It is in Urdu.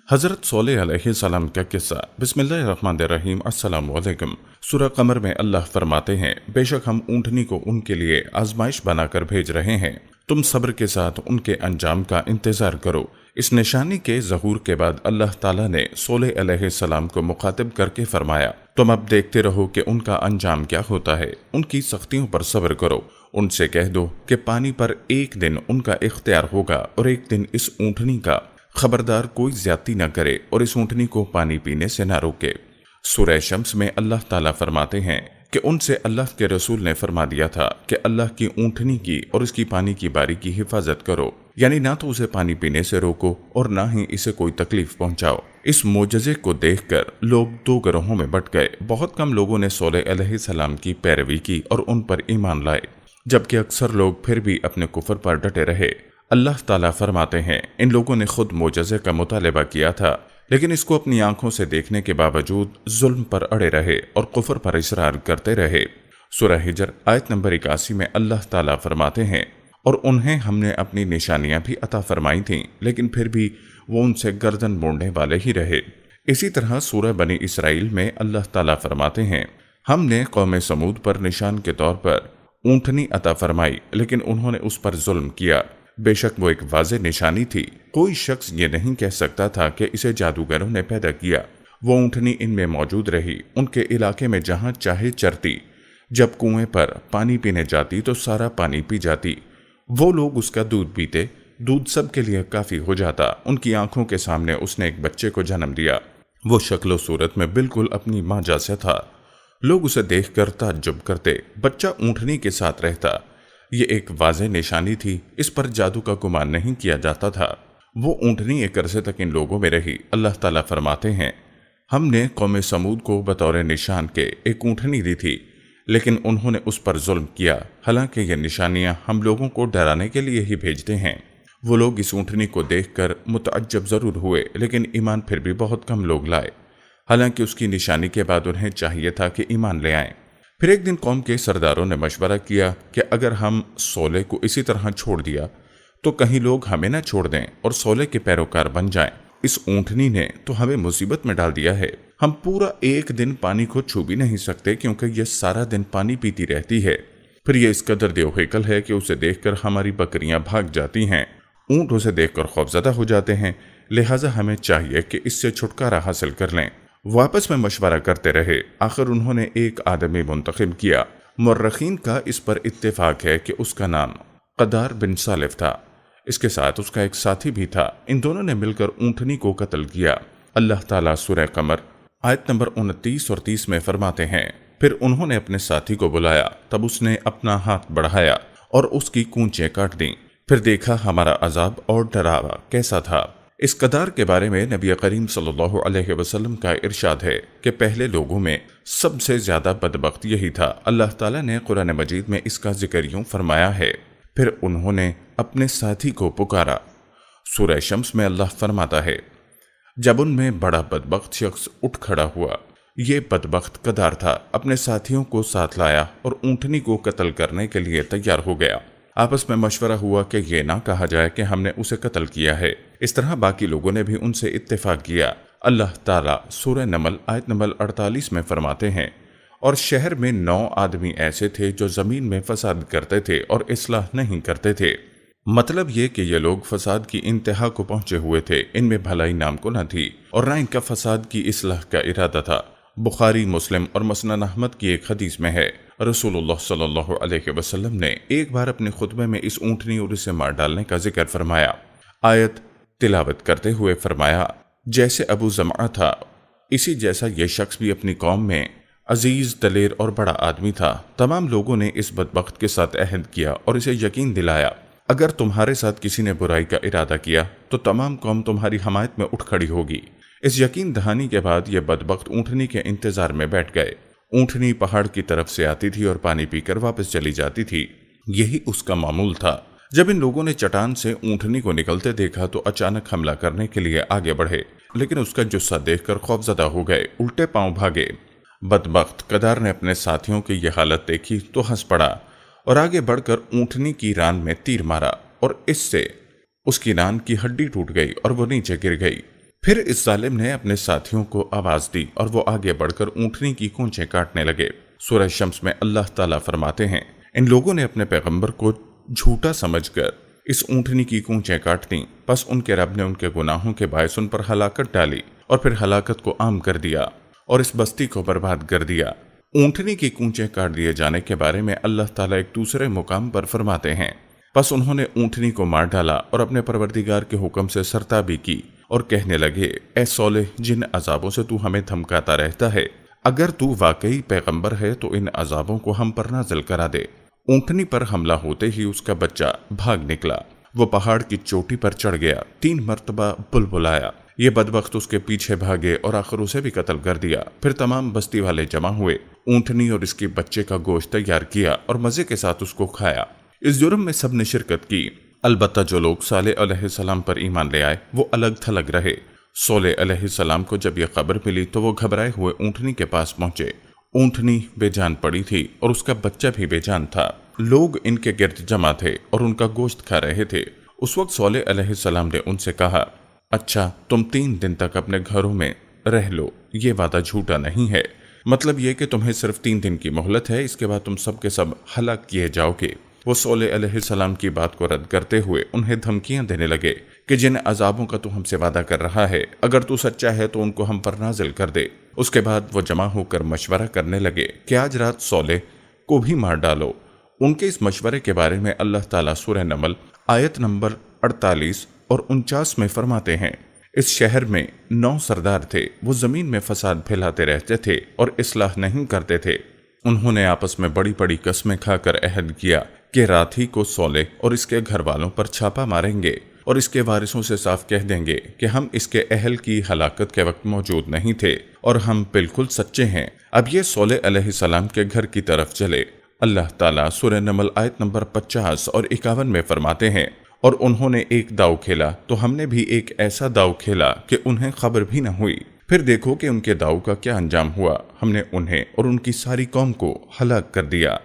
حضرت صالح علیہ السلام کا قصہ۔ بسم اللہ الرحمن الرحیم۔ السلام علیکم۔ سورہ قمر میں اللہ فرماتے ہیں، بے شک ہم اونٹنی کو ان کے لیے آزمائش بنا کر بھیج رہے ہیں، تم صبر کے ساتھ ان کے انجام کا انتظار کرو۔ اس نشانی کے ظہور کے بعد اللہ تعالیٰ نے صالح علیہ السلام کو مخاطب کر کے فرمایا، تم اب دیکھتے رہو کہ ان کا انجام کیا ہوتا ہے، ان کی سختیوں پر صبر کرو۔ ان سے کہہ دو کہ پانی پر ایک دن ان کا اختیار ہوگا اور ایک دن اس اونٹنی کا، خبردار کوئی زیادتی نہ کرے اور اس اونٹنی کو پانی پینے سے نہ روکے۔ سورہ شمس میں اللہ تعالیٰ فرماتے ہیں کہ ان سے اللہ کے رسول نے فرما دیا تھا کہ اللہ کی اونٹنی کی اور اس کی پانی کی باری کی حفاظت کرو، یعنی نہ تو اسے پانی پینے سے روکو اور نہ ہی اسے کوئی تکلیف پہنچاؤ۔ اس معجزے کو دیکھ کر لوگ دو گروہوں میں بٹ گئے۔ بہت کم لوگوں نے صالح علیہ السلام کی پیروی کی اور ان پر ایمان لائے، جبکہ اکثر لوگ پھر بھی اپنے کفر پر ڈٹے رہے۔ اللہ تعالیٰ فرماتے ہیں، ان لوگوں نے خود معجزے کا مطالبہ کیا تھا، لیکن اس کو اپنی آنکھوں سے دیکھنے کے باوجود ظلم پر اڑے رہے اور کفر پر اصرار کرتے رہے۔ سورہ ہجر آیت نمبر 81 میں اللہ تعالیٰ فرماتے ہیں، اور انہیں ہم نے اپنی نشانیاں بھی عطا فرمائی تھیں، لیکن پھر بھی وہ ان سے گردن موڑنے والے ہی رہے۔ اسی طرح سورہ بنی اسرائیل میں اللہ تعالیٰ فرماتے ہیں، ہم نے قوم سمود پر نشان کے طور پر اونٹنی عطا فرمائی، لیکن انہوں نے اس پر ظلم کیا۔ بے شک وہ ایک واضح نشانی تھی، کوئی شخص یہ نہیں کہہ سکتا تھا کہ اسے جادوگروں نے پیدا کیا۔ وہ اونٹنی ان میں موجود رہی، ان کے علاقے میں جہاں چاہے چرتی، جب کنویں پر پانی پینے جاتی تو سارا پانی پی جاتی۔ وہ لوگ اس کا دودھ پیتے، دودھ سب کے لیے کافی ہو جاتا۔ ان کی آنکھوں کے سامنے اس نے ایک بچے کو جنم دیا، وہ شکل و صورت میں بالکل اپنی ماں جیسا تھا۔ لوگ اسے دیکھ کر تعجب کرتے، بچہ اونٹنی کے ساتھ رہتا۔ یہ ایک واضح نشانی تھی، اس پر جادو کا گمان نہیں کیا جاتا تھا۔ وہ اونٹنی ایک عرصے تک ان لوگوں میں رہی۔ اللہ تعالیٰ فرماتے ہیں، ہم نے قوم سمود کو بطور نشان کے ایک اونٹنی دی تھی، لیکن انہوں نے اس پر ظلم کیا، حالانکہ یہ نشانیاں ہم لوگوں کو ڈرانے کے لیے ہی بھیجتے ہیں۔ وہ لوگ اس اونٹنی کو دیکھ کر متعجب ضرور ہوئے، لیکن ایمان پھر بھی بہت کم لوگ لائے، حالانکہ اس کی نشانی کے بعد انہیں چاہیے تھا کہ ایمان لے آئیں۔ پھر ایک دن قوم کے سرداروں نے مشورہ کیا کہ اگر ہم صالح کو اسی طرح چھوڑ دیا تو کہیں لوگ ہمیں نہ چھوڑ دیں اور صالح کے پیروکار بن جائیں۔ اس اونٹنی نے تو ہمیں مصیبت میں ڈال دیا ہے، ہم پورا ایک دن پانی کو چھو بھی نہیں سکتے کیونکہ یہ سارا دن پانی پیتی رہتی ہے۔ پھر یہ اس قدر دیوہیکل ہے کہ اسے دیکھ کر ہماری بکریاں بھاگ جاتی ہیں، اونٹ اسے دیکھ کر خوفزدہ ہو جاتے ہیں، لہٰذا ہمیں چاہیے کہ اس سے چھٹکارا حاصل کر لیں۔ وہ آپس میں مشورہ کرتے رہے، آخر انہوں نے ایک آدمی منتخب کیا۔ مورخین کا اس پر اتفاق ہے کہ اس کا نام قدار بن سالف تھا، اس کے ساتھ اس کا ایک ساتھی بھی تھا۔ ان دونوں نے مل کر اونٹنی کو قتل کیا۔ اللہ تعالیٰ سورہ قمر آیت نمبر 29 اور 30 میں فرماتے ہیں، پھر انہوں نے اپنے ساتھی کو بلایا، تب اس نے اپنا ہاتھ بڑھایا اور اس کی کونچیں کاٹ دیں، پھر دیکھا ہمارا عذاب اور ڈراوا کیسا تھا۔ اس قدار کے بارے میں نبی کریم صلی اللہ علیہ وسلم کا ارشاد ہے کہ پہلے لوگوں میں سب سے زیادہ بدبخت یہی تھا۔ اللہ تعالیٰ نے قرآن مجید میں اس کا ذکر یوں فرمایا ہے، پھر انہوں نے اپنے ساتھی کو پکارا۔ سورہ شمس میں اللہ فرماتا ہے، جب ان میں بڑا بدبخت شخص اٹھ کھڑا ہوا، یہ بدبخت قدار تھا، اپنے ساتھیوں کو ساتھ لایا اور اونٹنی کو قتل کرنے کے لیے تیار ہو گیا۔ آپس میں مشورہ ہوا کہ یہ نہ کہا جائے کہ ہم نے اسے قتل کیا ہے۔ اس طرح باقی لوگوں نے بھی ان سے اتفاق کیا۔ اللہ تعالیٰ سورہ نمل آیت نمبر 48 میں فرماتے ہیں، اور شہر میں 9 آدمی ایسے تھے جو زمین میں فساد کرتے تھے اور اصلاح نہیں کرتے تھے۔ مطلب یہ کہ یہ لوگ فساد کی انتہا کو پہنچے ہوئے تھے، ان میں بھلائی نام کو نہ تھی اور نہ ان کا فساد کی اصلاح کا ارادہ تھا۔ بخاری، مسلم اور مسند احمد کی ایک حدیث میں ہے، رسول اللہ صلی اللہ علیہ وسلم نے ایک بار اپنے خطبے میں اس اونٹنی اور اسے مار ڈالنے کا ذکر فرمایا۔ آیت تلاوت کرتے ہوئے فرمایا، جیسے ابو زمعہ تھا اسی جیسا یہ شخص بھی اپنی قوم میں عزیز، دلیر اور بڑا آدمی تھا۔ تمام لوگوں نے اس بدبخت کے ساتھ عہد کیا اور اسے یقین دلایا، اگر تمہارے ساتھ کسی نے برائی کا ارادہ کیا تو تمام قوم تمہاری حمایت میں اٹھ کھڑی ہوگی۔ اس یقین دہانی کے بعد یہ بدبخت اونٹنی کے انتظار میں بیٹھ گئے۔ اونٹنی پہاڑ کی طرف سے آتی تھی اور پانی پی کر واپس چلی جاتی تھی، یہی اس کا معمول تھا۔ جب ان لوگوں نے چٹان سے اونٹنی کو نکلتے دیکھا تو اچانک حملہ کرنے کے لیے آگے بڑھے، لیکن اس کا جثہ دیکھ کر خوفزدہ ہو گئے، الٹے پاؤں بھاگے۔ بدبخت قدار نے اپنے ساتھیوں کی یہ حالت دیکھی تو ہنس پڑا اور آگے بڑھ کر اونٹنی کی ران میں تیر مارا، اور اس سے اس کی ران کی ہڈی ٹوٹ گئی اور وہ نیچے گر گئی۔ پھر اس ظالم نے اپنے ساتھیوں کو آواز دی اور وہ آگے بڑھ کر اونٹنی کی کونچیں کاٹنے لگے۔ سورہ شمس میں اللہ تعالیٰ فرماتے ہیں، ان لوگوں نے اپنے پیغمبر کو جھوٹا سمجھ کر اس اونٹنی کی کونچیں کاٹ دیں، پس ان کے رب نے ان کے گناہوں کے باعث ان پر ہلاکت ڈالی اور پھر ہلاکت کو عام کر دیا اور اس بستی کو برباد کر دیا۔ اونٹنی کی کونچیں کاٹ دیے جانے کے بارے میں اللہ تعالیٰ ایک دوسرے مقام پر فرماتے ہیں، پس انہوں نے اونٹنی کو مار ڈالا اور اپنے پروردگار کے حکم سے سرتابی کی اور کہنے لگے، اے صالح، جن عذابوں سے تو ہمیں دھمکاتا رہتا ہے، اگر تو واقعی پیغمبر ہے تو ان عذابوں کو ہم پر نازل کرا دے۔ اونٹنی پر حملہ ہوتے ہی اس کا بچہ بھاگ نکلا، وہ پہاڑ کی چوٹی پر چڑھ گیا، 3 مرتبہ بلبلایا۔ یہ بدبخت اس کے پیچھے بھاگے اور آخر اسے بھی قتل کر دیا۔ پھر تمام بستی والے جمع ہوئے، اونٹنی اور اس کے بچے کا گوشت تیار کیا اور مزے کے ساتھ اس کو کھایا۔ اس جرم میں سب نے شرکت کی، البتہ جو لوگ صالح علیہ السلام پر ایمان لے آئے وہ الگ تھلگ رہے۔ صالح علیہ السلام کو جب یہ خبر ملی تو وہ گھبرائے ہوئے اونٹنی کے پاس پہنچے۔ اونٹنی بے جان پڑی تھی اور اس کا بچہ بھی بے جان تھا۔ لوگ ان کے گرد جمع تھے اور ان کا گوشت کھا رہے تھے۔ اس وقت صالح علیہ السلام نے ان سے کہا، اچھا تم 3 دن تک اپنے گھروں میں رہ لو، یہ وعدہ جھوٹا نہیں ہے، مطلب یہ کہ تمہیں صرف 3 دن کی مہلت ہے، اس کے بعد تم سب کے سب ہلاک کیے جاؤ گے۔ وہ صالح علیہ السلام کی بات کو رد کرتے ہوئے انہیں دھمکیاں دینے لگے کہ جن عذابوں کا تو ہم سے وعدہ کر رہا ہے، اگر تو سچا ہے تو ان کو ہم پر نازل کر دے۔ اس کے بعد وہ جمع ہو کر مشورہ کرنے لگے کہ آج رات صالح کو بھی مار ڈالو۔ ان کے اس مشورے کے بارے میں اللہ تعالیٰ سورہ نمل آیت نمبر 48 اور 49 میں فرماتے ہیں، اس شہر میں 9 سردار تھے، وہ زمین میں فساد پھیلاتے رہتے تھے اور اصلاح نہیں کرتے تھے۔ انہوں نے آپس میں بڑی بڑی قسمیں کھا کر عہد کیا کہ رات ہی کو صالح اور اس کے گھر والوں پر چھاپا ماریں گے اور اس کے وارثوں سے صاف کہہ دیں گے کہ ہم اس کے اہل کی ہلاکت کے وقت موجود نہیں تھے اور ہم بالکل سچے ہیں۔ اب یہ صالح علیہ السلام کے گھر کی طرف چلے۔ اللہ تعالیٰ سورہ نمل آیت نمبر 50 اور 51 میں فرماتے ہیں، اور انہوں نے ایک داؤ کھیلا تو ہم نے بھی ایک ایسا داؤ کھیلا کہ انہیں خبر بھی نہ ہوئی۔ پھر دیکھو کہ ان کے داؤ کا کیا انجام ہوا، ہم نے انہیں اور ان کی ساری قوم کو ہلاک کر دیا۔